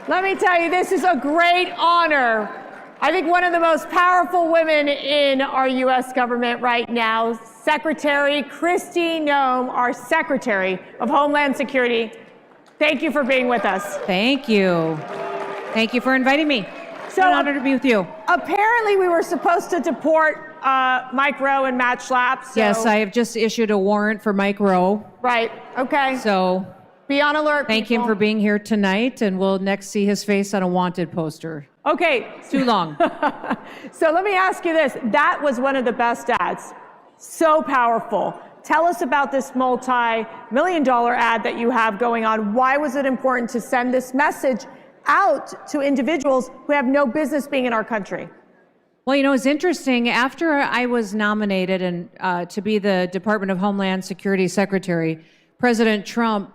Let me tell you, this is a great honor. I think one of the most powerful women in our U.S. government right now, Secretary Kristi Noem, our Secretary of Homeland Security. Thank you for being with us. Thank you. Thank you for inviting me. It's an honor to be with you. Apparently, we were supposed to deport Mike Rowe and Matt Schlapp. So. Yes, I have just issued a warrant for Mike Rowe. Right. Okay. So be on alert. Thank him for being here tonight, and we'll next see his face on a wanted poster. Okay. Too long. So let me ask you this. That was one of the best ads. So powerful. Tell us about this multi-million-dollar ad that you have going on. Why was it important to send this message out to individuals who have no business being in our country? Well, you know, it's interesting. After I was nominated and to be the Department of Homeland Security Secretary, President Trump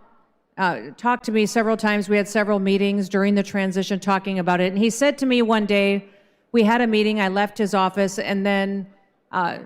talked to me several times. We had several meetings during the transition talking about it. And he said to me one day, we had a meeting, I left his office, and then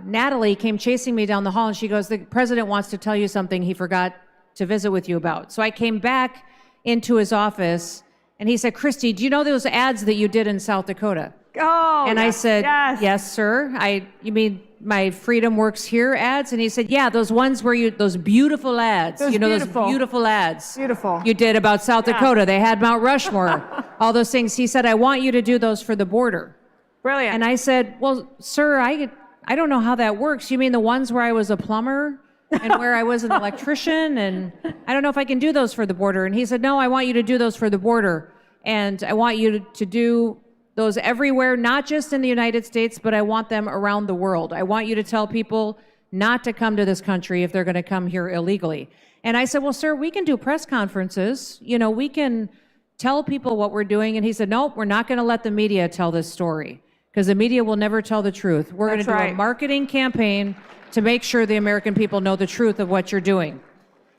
Natalie came chasing me down the hall, and she goes, the president wants to tell you something he forgot to visit with you about. So I came back into his office, and he said, Kristi, do you know those ads that you did in South Dakota? Oh, and yes, I said, yes, yes sir. You mean my Freedom Works Here ads? And he said, yeah, those ones where those beautiful ads, those beautiful ads you did about South Dakota. They had Mount Rushmore, all those things. He said, I want you to do those for the border. Brilliant. And I said, well, sir, I don't know how that works. You mean the ones where I was a plumber and where I was an electrician? And I don't know if I can do those for the border. And he said, no, I want you to do those for the border. And I want you to do those everywhere, not just in the United States, but I want them around the world. I want you to tell people not to come to this country if they're going to come here illegally. And I said, well, sir, we can do press conferences. You know, we can tell people what we're doing. And he said, nope, we're not going to let the media tell this story because the media will never tell the truth. We're going to do a marketing campaign to make sure the American people know the truth of what you're doing.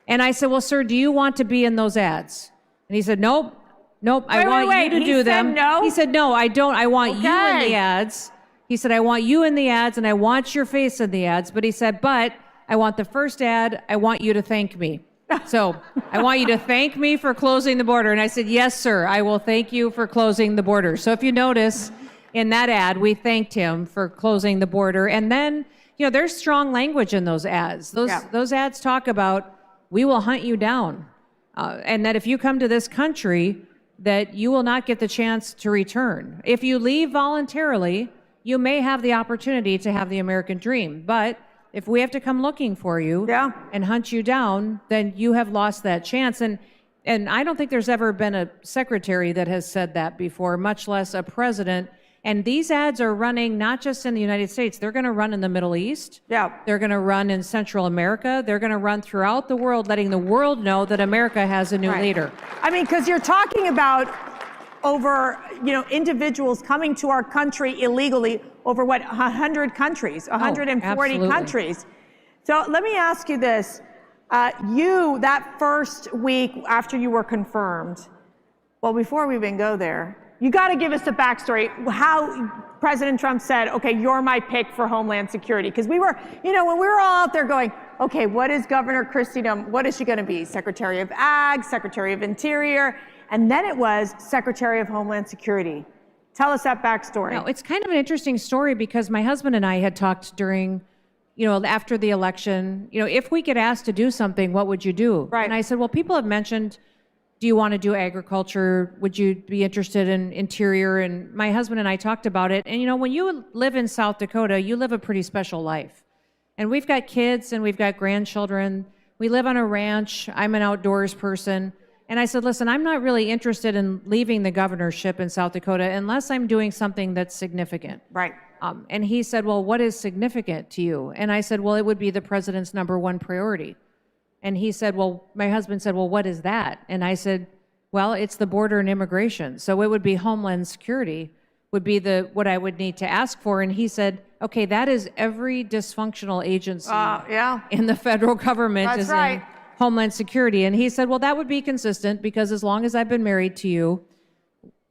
And I said, well, sir, do you want to be in those ads? And he said, nope. I want you to do them. No? He said, no, I don't. I want you in the ads. He said, I want you in the ads and I want your face in the ads. But he said, but I want the first ad, I want you to thank me. So I want you to thank me for closing the border. And I said, yes, sir, I will thank you for closing the border. So if you notice in that ad, we thanked him for closing the border. And then, you know, there's strong language in those ads. Those ads talk about, we will hunt you down. And that if you come to this country, that you will not get the chance to return. If you leave voluntarily, you may have the opportunity to have the American dream. But if we have to come looking for you and hunt you down, then you have lost that chance. And I don't think there's ever been a secretary that has said that before, much less a president. And these ads are running not just in the United States, they're going to run in the Middle East. They're going to run in Central America. They're going to run throughout the world, letting the world know that America has a new leader. I mean, because you're talking about over, individuals coming to our country illegally over 100 countries, 140 countries. So let me ask you this. That first week after you were confirmed, well, before we even go there, you got to give us the backstory, how President Trump said, okay, you're my pick for Homeland Security. Because we were, when we were all out there going, okay, what is Governor Kristi Noem, what is she going to be? Secretary of Ag, Secretary of Interior, and then it was Secretary of Homeland Security. Tell us that backstory. No, it's kind of an interesting story because my husband and I had talked during, after the election, if we get asked to do something, what would you do? Right. And I said, well, people have mentioned, do you want to do agriculture? Would you be interested in interior? And my husband and I talked about it. And when you live in South Dakota, you live a pretty special life. And we've got kids and we've got grandchildren. We live on a ranch. I'm an outdoors person. And I said, listen, I'm not really interested in leaving the governorship in South Dakota unless I'm doing something that's significant. Right. And he said, well, what is significant to you? And I said, well, it would be the president's #1 priority. And he said, my husband said, well, what is that? And I said, well, it's the border and immigration. So it would be Homeland Security would be what I would need to ask for. And he said, okay, that is every dysfunctional agency in the federal government is in Homeland Security. And he said, well, that would be consistent because as long as I've been married to you,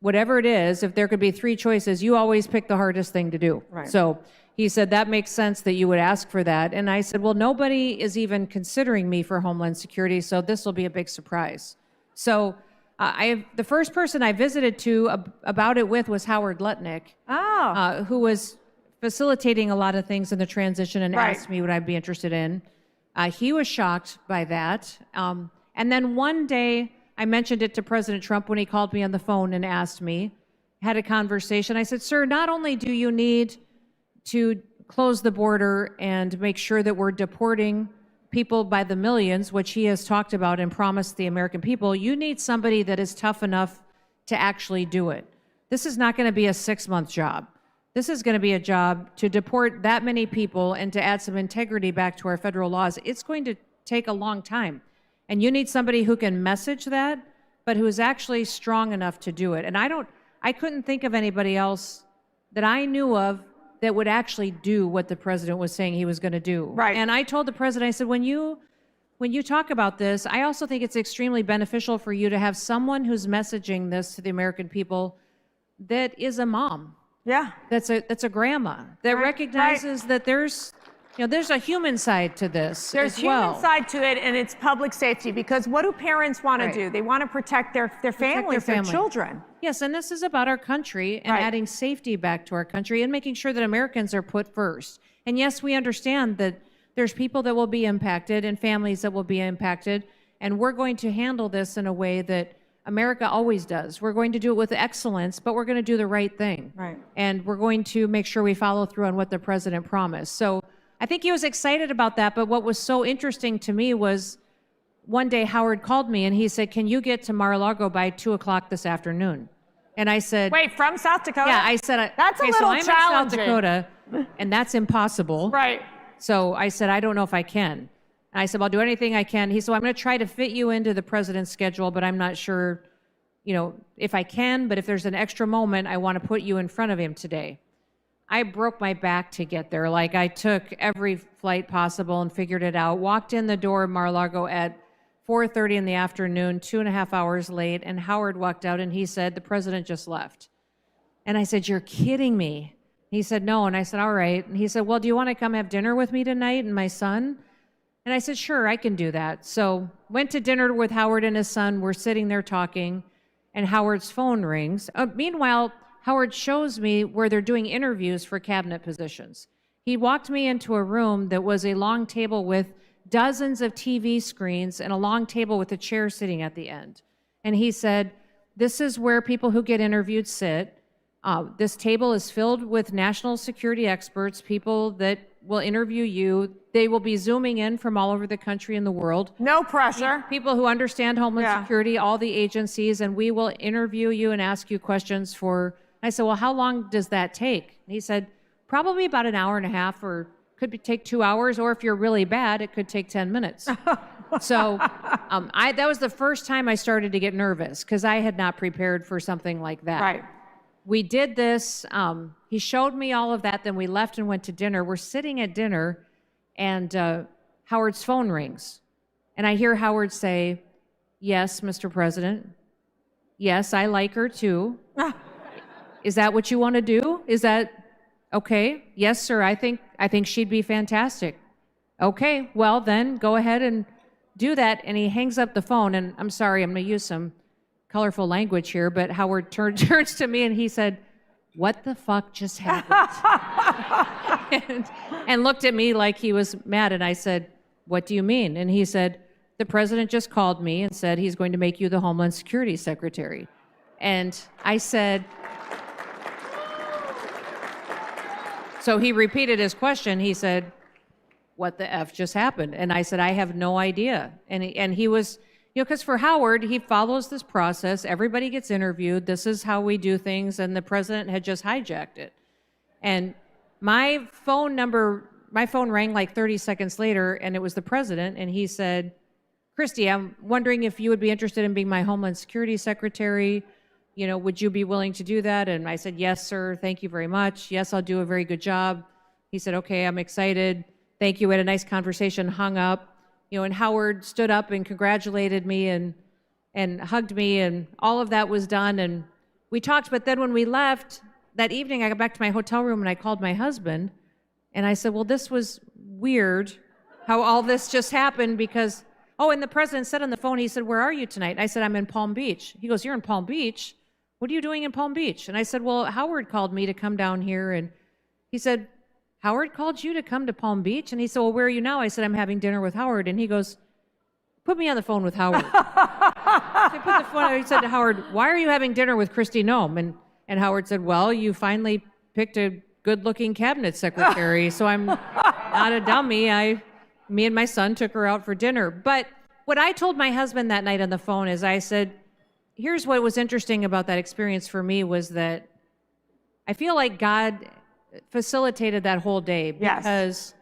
whatever it is, if there could be 3 choices, you always pick the hardest thing to do. Right. So he said, that makes sense that you would ask for that. And I said, well, nobody is even considering me for Homeland Security, so this will be a big surprise. So The first person I visited about it with was Howard Lutnick, who was facilitating a lot of things in the transition and asked me what I'd be interested in. He was shocked by that. And then one day, I mentioned it to President Trump when he called me on the phone and asked me, had a conversation. I said, sir, not only do you need to close the border and make sure that we're deporting people by the millions, which he has talked about and promised the American people, you need somebody that is tough enough to actually do it. This is not going to be a 6-month job. This is going to be a job to deport that many people and to add some integrity back to our federal laws. It's going to take a long time. And you need somebody who can message that, but who is actually strong enough to do it. And I couldn't think of anybody else that I knew of that would actually do what the president was saying he was going to do. Right. And I told the president, I said, when you talk about this, I also think it's extremely beneficial for you to have someone who's messaging this to the American people that is a mom. Yeah. That's a grandma that recognizes that there's a human side to this. There's human side to it, and it's public safety, because what do parents want to do? They want to protect their families, their children. Yes, and this is about our country and adding safety back to our country and making sure that Americans are put first. And yes, we understand that there's people that will be impacted and families that will be impacted, and we're going to handle this in a way that America always does. We're going to do it with excellence, but we're going to do the right thing. Right. And we're going to make sure we follow through on what the president promised. So I think he was excited about that, but what was so interesting to me was one day Howard called me and he said, can you get to Mar-a-Lago by 2:00 this afternoon? And I said, wait, from South Dakota? Yeah, I said, that's okay, a little so I'm challenging. in South Dakota, and that's impossible. Right. So I said, I don't know if I can. And I said, well, I'll do anything I can. He said, well, I'm going to try to fit you into the president's schedule, but I'm not sure, if I can, but if there's an extra moment, I want to put you in front of him today. I broke my back to get there. Like, I took every flight possible and figured it out. Walked in the door of Mar-a-Lago at 4:30 in the afternoon, 2.5 hours late, and Howard walked out and he said, the president just left. And I said, you're kidding me. He said, no. And I said, all right. And he said, well, do you want to come have dinner with me tonight and my son? And I said, sure, I can do that. So went to dinner with Howard and his son. We're sitting there talking, and Howard's phone rings. Meanwhile, Howard shows me where they're doing interviews for cabinet positions. He walked me into a room that was a long table with dozens of TV screens and a long table with a chair sitting at the end. And he said, this is where people who get interviewed sit. This table is filled with national security experts, people that will interview you. They will be zooming in from all over the country and the world. No pressure. People who understand Homeland Security, all the agencies, and we will interview you and ask you questions for... I said, well, how long does that take? And he said, probably about an hour and a half, or take 2 hours, or if you're really bad, it could take 10 minutes. So that was the first time I started to get nervous, because I had not prepared for something like that. Right. We did this. He showed me all of that. Then we left and went to dinner. We're sitting at dinner, and Howard's phone rings. And I hear Howard say, yes, Mr. President. Yes, I like her too. Is that what you want to do? Is that okay? Yes, sir. I think she'd be fantastic. Okay, well then go ahead and do that. And he hangs up the phone. And I'm sorry, I'm going to use some colorful language here, but Howard turns to me and he said, what the fuck just happened? and looked at me like he was mad. And I said, what do you mean? And he said, the president just called me and said he's going to make you the Homeland Security Secretary. And I said, so he repeated his question. He said, what the F just happened? And I said, I have no idea. And he was, because for Howard, he follows this process. Everybody gets interviewed. This is how we do things. And the president had just hijacked it. And my phone rang like 30 seconds later, and it was the president. And he said, Kristi, I'm wondering if you would be interested in being my Homeland Security Secretary. Would you be willing to do that? And I said, yes, sir. Thank you very much. Yes, I'll do a very good job. He said, okay, I'm excited. Thank you. We had a nice conversation, hung up. And Howard stood up and congratulated me and hugged me, and all of that was done. And we talked, but then when we left that evening, I got back to my hotel room and I called my husband and I said, well, this was weird how all this just happened, because Oh, and the president said on the phone, he said, where are you tonight? And I said, I'm in Palm Beach. He goes, you're in Palm Beach? What are you doing in Palm Beach? And I said, well, Howard called me to come down here. And he said, Howard called you to come to Palm Beach? And he said, well, where are you now? I said, I'm having dinner with Howard. And he goes, put me on the phone with Howard. So I put the phone, I said to Howard, why are you having dinner with Kristi Noem? And Howard said, well, you finally picked a good-looking cabinet secretary, so I'm not a dummy. Me and my son took her out for dinner. But what I told my husband that night on the phone is I said, here's what was interesting about that experience for me was that I feel like God facilitated that whole day because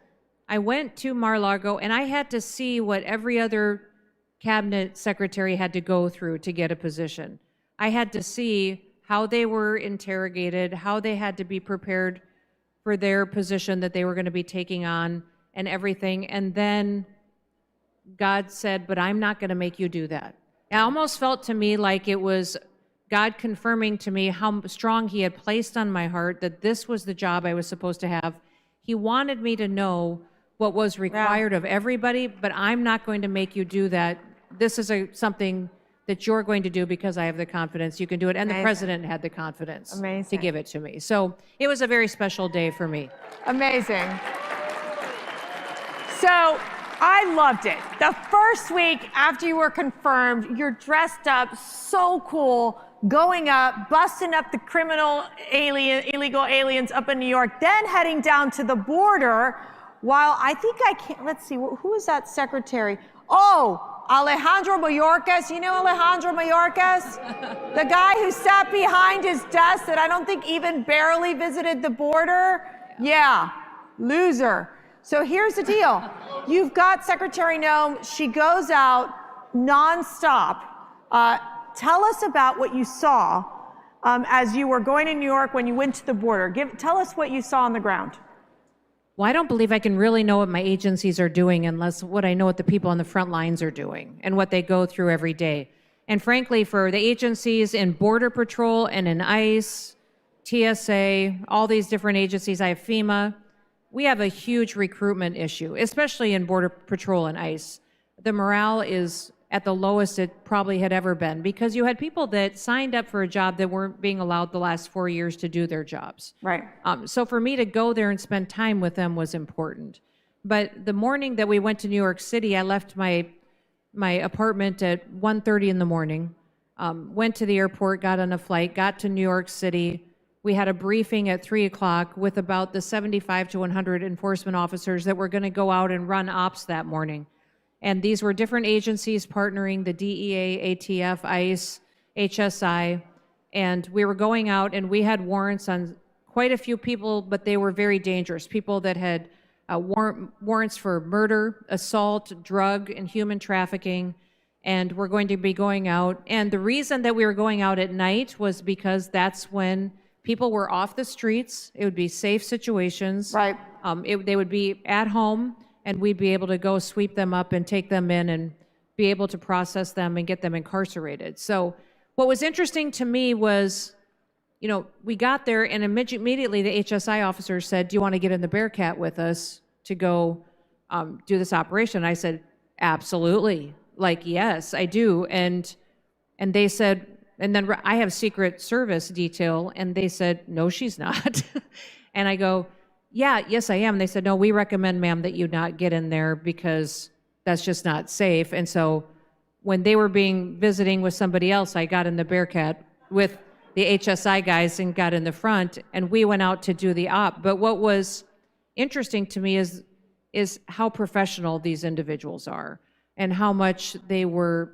I went to Mar-a-Lago and I had to see what every other cabinet secretary had to go through to get a position. I had to see how they were interrogated, how they had to be prepared for their position that they were going to be taking on and everything. And then God said, but I'm not going to make you do that. It almost felt to me like it was God confirming to me how strong he had placed on my heart that this was the job I was supposed to have. He wanted me to know what was required of everybody, but I'm not going to make you do that. This is something that you're going to do because I have the confidence you can do it. And the president had the confidence to give it to me. So it was a very special day for me. Amazing. So I loved it. The first week after you were confirmed, you're dressed up so cool, going up, busting up the illegal aliens up in New York, then heading down to the border while let's see, who is that secretary? Oh, Alejandro Mayorkas. You know Alejandro Mayorkas? The guy who sat behind his desk that I don't think even barely visited the border? Yeah, loser. So here's the deal. You've got Secretary Noem. She goes out nonstop. Tell us about what you saw as you were going to New York when you went to the border. Tell us what you saw on the ground. Well, I don't believe I can really know what my agencies are doing unless what I know what the people on the front lines are doing and what they go through every day. And frankly, for the agencies in Border Patrol and in ICE, TSA, all these different agencies, I have FEMA, we have a huge recruitment issue, especially in Border Patrol and ICE. The morale is at the lowest it probably had ever been because you had people that signed up for a job that weren't being allowed the last 4 years to do their jobs. Right. So for me to go there and spend time with them was important. But the morning that we went to New York City, I left my apartment at 1:30 in the morning, went to the airport, got on a flight, got to New York City. We had a briefing at 3 o'clock with about the 75 to 100 enforcement officers that were going to go out and run ops that morning. And these were different agencies partnering, the DEA, ATF, ICE, HSI, and we were going out and we had warrants on quite a few people, but they were very dangerous. People that had warrants for murder, assault, drug, and human trafficking, and we're going to be going out. And the reason that we were going out at night was because that's when people were off the streets. It would be safe situations. Right. They would be at home, and we'd be able to go sweep them up and take them in and be able to process them and get them incarcerated. So what was interesting to me was, you know, we got there and immediately the HSI officer said, do you want to get in the Bearcat with us to go do this operation? I said, absolutely. Like, yes, I do. And they said, and then I have Secret Service detail, and they said, no, she's not. And I go, yes, I am. They said, no, we recommend, ma'am, that you not get in there because that's just not safe. And so when they were visiting with somebody else, I got in the Bearcat with the HSI guys and got in the front, and we went out to do the op. But what was interesting to me is how professional these individuals are and how much they were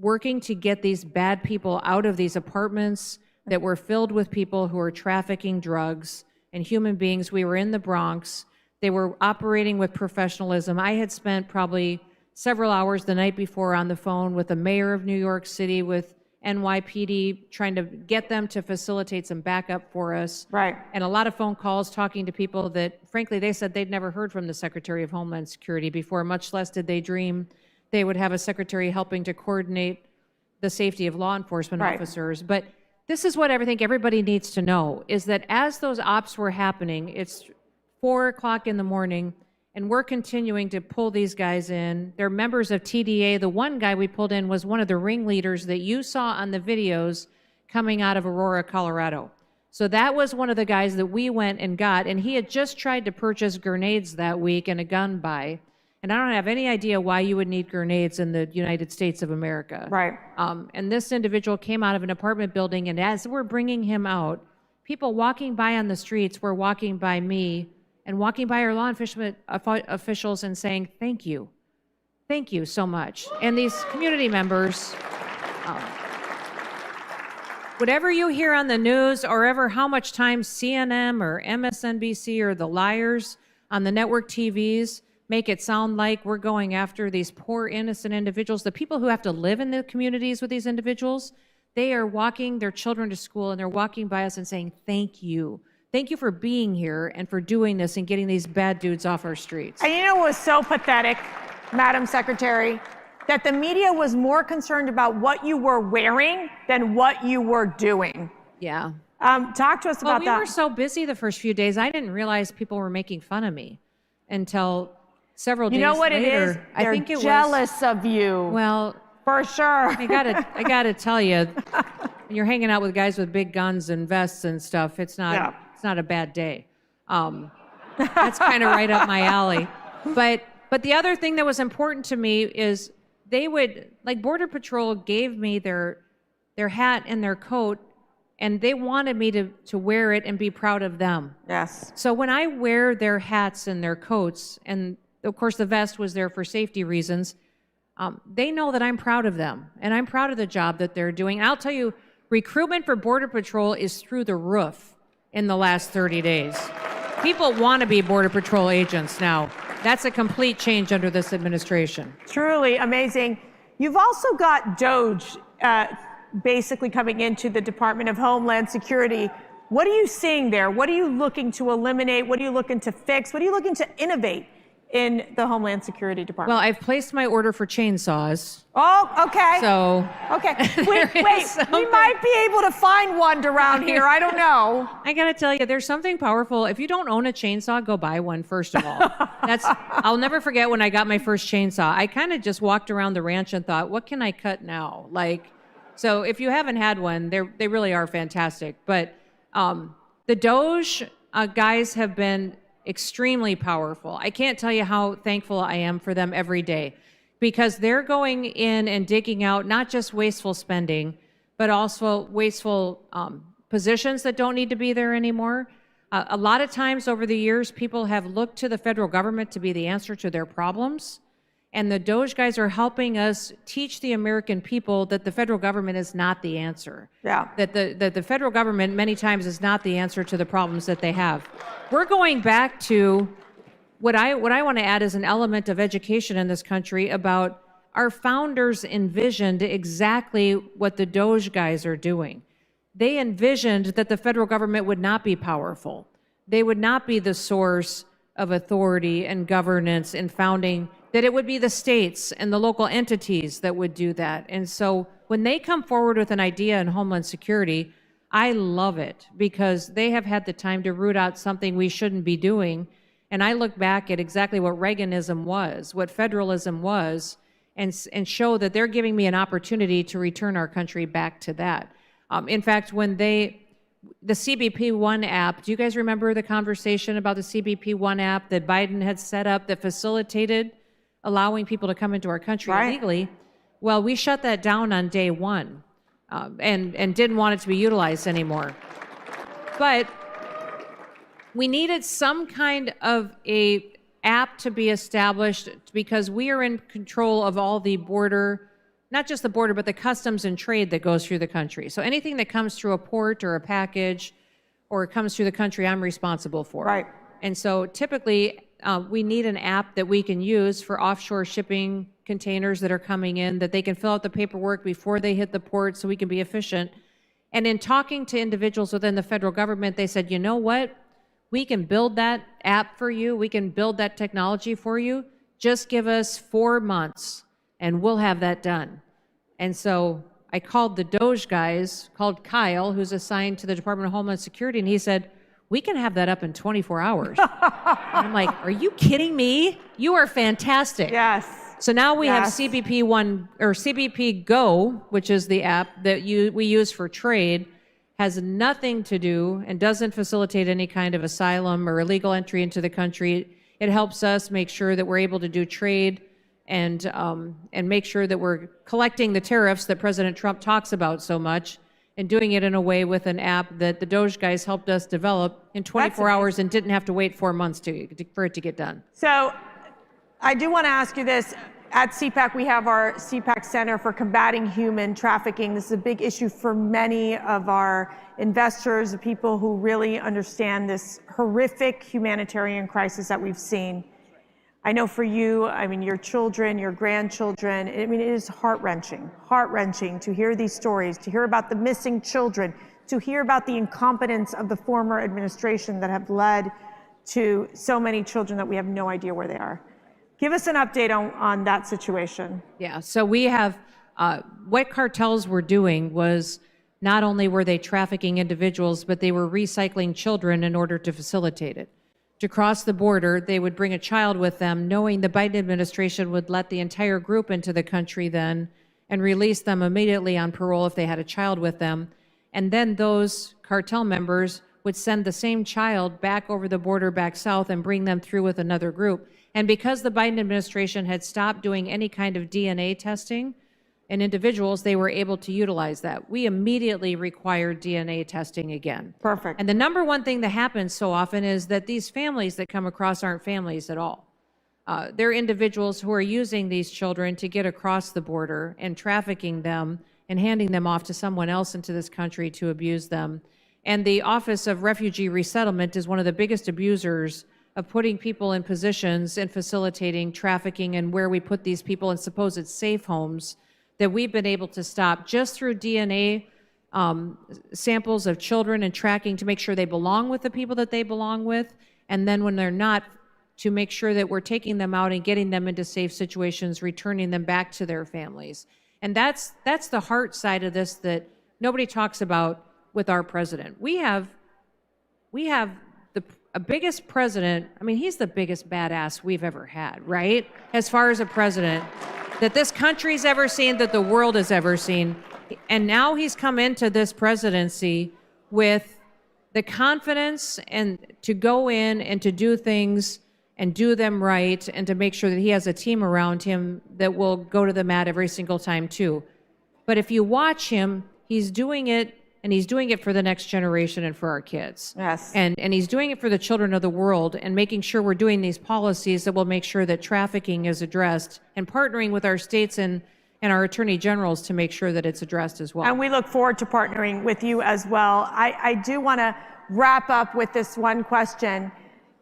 working to get these bad people out of these apartments that were filled with people who were trafficking drugs and human beings. We were in the Bronx. They were operating with professionalism. I had spent probably several hours the night before on the phone with the mayor of New York City, with NYPD, trying to get them to facilitate some backup for us. Right. And a lot of phone calls talking to people that, frankly, they said they'd never heard from the Secretary of Homeland Security before, much less did they dream they would have a secretary helping to coordinate the safety of law enforcement officers. But this is what I think everybody needs to know, is that as those ops were happening, it's 4 o'clock in the morning, And we're continuing to pull these guys in. They're members of TDA. The one guy we pulled in was one of the ringleaders that you saw on the videos coming out of Aurora, Colorado. So that was one of the guys that we went and got, and he had just tried to purchase grenades that week and a gun buy. And I don't have any idea why you would need grenades in the United States of America. Right. And this individual came out of an apartment building, and as we're bringing him out, people walking by on the streets were walking by me and walking by our law enforcement officials and saying, thank you so much. And these community members, whatever you hear on the news or ever how much time CNN or MSNBC or the liars on the network TVs make it sound like we're going after these poor innocent individuals, the people who have to live in the communities with these individuals, they are walking their children to school and they're walking by us and saying, thank you. Thank you for being here and for doing this and getting these bad dudes off our streets. And you know what was so pathetic, Madam Secretary? That the media was more concerned about what you were wearing than what you were doing. Yeah. Talk to us about that. Well, we were so busy the first few days, I didn't realize people were making fun of me until several days later. You know what it is? They're jealous of you. Well, for sure. I gotta tell you, when you're hanging out with guys with big guns and vests and stuff, it's not a bad day. That's kind of right up my alley. But the other thing that was important to me is they would, like Border Patrol gave me their hat and their coat, and they wanted me to wear it and be proud of them. Yes. So when I wear their hats and their coats, and of course the vest was there for safety reasons, they know that I'm proud of them, and I'm proud of the job that they're doing. And I'll tell you, recruitment for Border Patrol is through the roof in the last 30 days. People want to be Border Patrol agents now. That's a complete change under this administration. Truly amazing. You've also got DOGE basically coming into the Department of Homeland Security. What are you seeing there? What are you looking to eliminate? What are you looking to fix? What are you looking to innovate in the Homeland Security Department? Well, I've placed my order for chainsaws. Oh, okay. So okay. Wait, we might be able to find one around here. I don't know. I gotta tell you, there's something powerful. If you don't own a chainsaw, go buy one, first of all. I'll never forget when I got my first chainsaw. I kind of just walked around the ranch and thought, what can I cut now? So if you haven't had one, they really are fantastic. But the DOGE guys have been extremely powerful. I can't tell you how thankful I am for them every day, because they're going in and digging out not just wasteful spending, but also wasteful positions that don't need to be there anymore. A lot of times over the years, people have looked to the federal government to be the answer to their problems. And the DOGE guys are helping us teach the American people that the federal government is not the answer. Yeah. That the federal government many times is not the answer to the problems that they have. We're going back to what I want to add as an element of education in this country about our founders envisioned exactly what the DOGE guys are doing. They envisioned that the federal government would not be powerful. They would not be the source of authority and governance and founding, that it would be the states and the local entities that would do that. And so when they come forward with an idea in Homeland Security, I love it, because they have had the time to root out something we shouldn't be doing. And I look back at exactly what Reaganism was, what federalism was, and show that they're giving me an opportunity to return our country back to that. In fact, when the CBP One app, do you guys remember the conversation about the CBP One app that Biden had set up that facilitated allowing people to come into our country illegally? Well, we shut that down on day one and didn't want it to be utilized anymore. But we needed some kind of a app to be established, because we are in control of all the border, not just the border, but the customs and trade that goes through the country. So anything that comes through a port or a package or comes through the country, I'm responsible for. Right. And so typically, we need an app that we can use for offshore shipping containers that are coming in, that they can fill out the paperwork before they hit the port so we can be efficient. And in talking to individuals within the federal government, they said, you know what? We can build that app for you. We can build that technology for you. Just give us 4 months and we'll have that done. And so I called the DOGE guys, called Kyle, who's assigned to the Department of Homeland Security, and he said, we can have that up in 24 hours. I'm like, are you kidding me? You are fantastic. Yes. So now we have CBP One or CBP Go, which is the app that we use for trade, has nothing to do and doesn't facilitate any kind of asylum or illegal entry into the country. It helps us make sure that we're able to do trade and make sure that we're collecting the tariffs that President Trump talks about so much, and doing it in a way with an app that the Doge guys helped us develop in 24 hours and didn't have to wait 4 months for it to get done. So I do want to ask you this. At CPAC, we have our CPAC Center for Combating Human Trafficking. This is a big issue for many of our investors, the people who really understand this horrific humanitarian crisis that we've seen. I know for you, I mean, your children, your grandchildren, I mean, it is heart-wrenching to hear these stories, to hear about the missing children, to hear about the incompetence of the former administration that have led to so many children that we have no idea where they are. Give us an update on that situation. Yeah, so we have, what cartels were doing was not only were they trafficking individuals, but they were recycling children in order to facilitate it. To cross the border, they would bring a child with them, knowing the Biden administration would let the entire group into the country then and release them immediately on parole if they had a child with them. And then those cartel members would send the same child back over the border back south and bring them through with another group. And because the Biden administration had stopped doing any kind of DNA testing in individuals, they were able to utilize that. We immediately required DNA testing again. Perfect. And the number one thing that happens so often is that these families that come across aren't families at all. They're individuals who are using these children to get across the border and trafficking them and handing them off to someone else into this country to abuse them. And the Office of Refugee Resettlement is one of the biggest abusers of putting people in positions and facilitating trafficking, and where we put these people in supposed safe homes that we've been able to stop just through DNA samples of children and tracking to make sure they belong with the people that they belong with. And then when they're not, to make sure that we're taking them out and getting them into safe situations, returning them back to their families. And that's the heart side of this that nobody talks about with our president. We have the biggest president. I mean, he's the biggest badass we've ever had, right? As far as a president that this country's ever seen, that the world has ever seen. And now he's come into this presidency with the confidence and to go in and to do things and do them right, and to make sure that he has a team around him that will go to the mat every single time too. But if you watch him, he's doing it, and he's doing it for the next generation and for our kids. Yes. And he's doing it for the children of the world, and making sure we're doing these policies that will make sure that trafficking is addressed, and partnering with our states and our attorney generals to make sure that it's addressed as well. And we look forward to partnering with you as well. I do want to wrap up with this one question.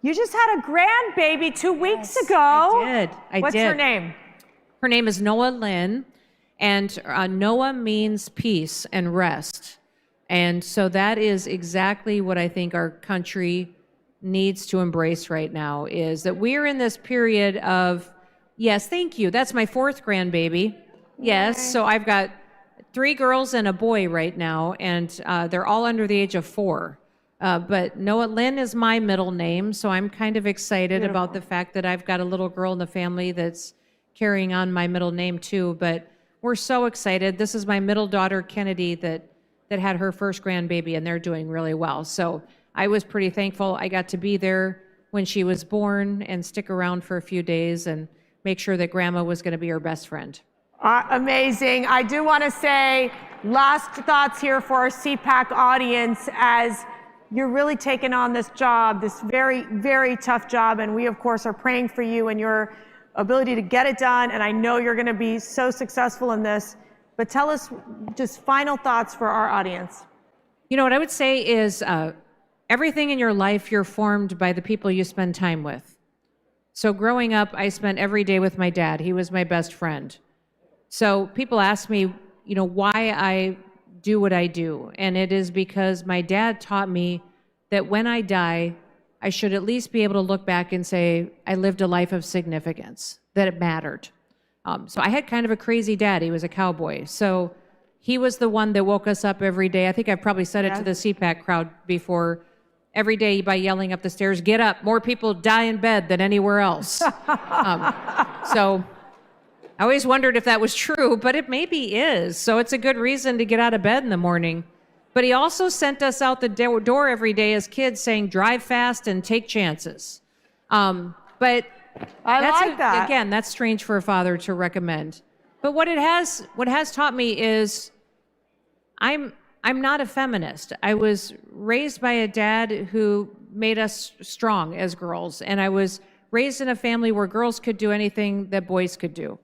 You just had a grandbaby 2 weeks ago. I did. What's her name? Her name is Noah Lynn, and Noah means peace and rest. And so that is exactly what I think our country needs to embrace right now, is that we're in this period of, yes, thank you. That's my 4th grandbaby. Yes, so I've got 3 girls and a boy right now, and they're all under the age of 4. But Noah Lynn is my middle name, so I'm kind of excited about the fact that I've got a little girl in the family that's carrying on my middle name too. But we're so excited. This is my middle daughter, Kennedy, that had her first grandbaby, and they're doing really well. So I was pretty thankful I got to be there when she was born and stick around for a few days and make sure that Grandma was going to be her best friend. Amazing. I do want to say last thoughts here for our CPAC audience, as you're really taking on this job, this very, very tough job. And we, of course, are praying for you and your ability to get it done. And I know you're going to be so successful in this. But tell us just final thoughts for our audience. You know, what I would say is everything in your life, you're formed by the people you spend time with. So growing up, I spent every day with my dad. He was my best friend. So people ask me, you know, why I do what I do. And it is because my dad taught me that when I die, I should at least be able to look back and say, I lived a life of significance, that it mattered. So I had kind of a crazy dad. He was a cowboy. So he was the one that woke us up every day. I think I've probably said it to the CPAC crowd before. every day by yelling up the stairs, "Get up, more people die in bed than anywhere else." So I always wondered if that was true, but it maybe is. So it's a good reason to get out of bed in the morning. But he also sent us out the door every day as kids saying, drive fast and take chances. But again, that's strange for a father to recommend. But what it has taught me is I'm not a feminist. I was raised by a dad who made us strong as girls, and I was raised in a family where girls could do anything that boys could do.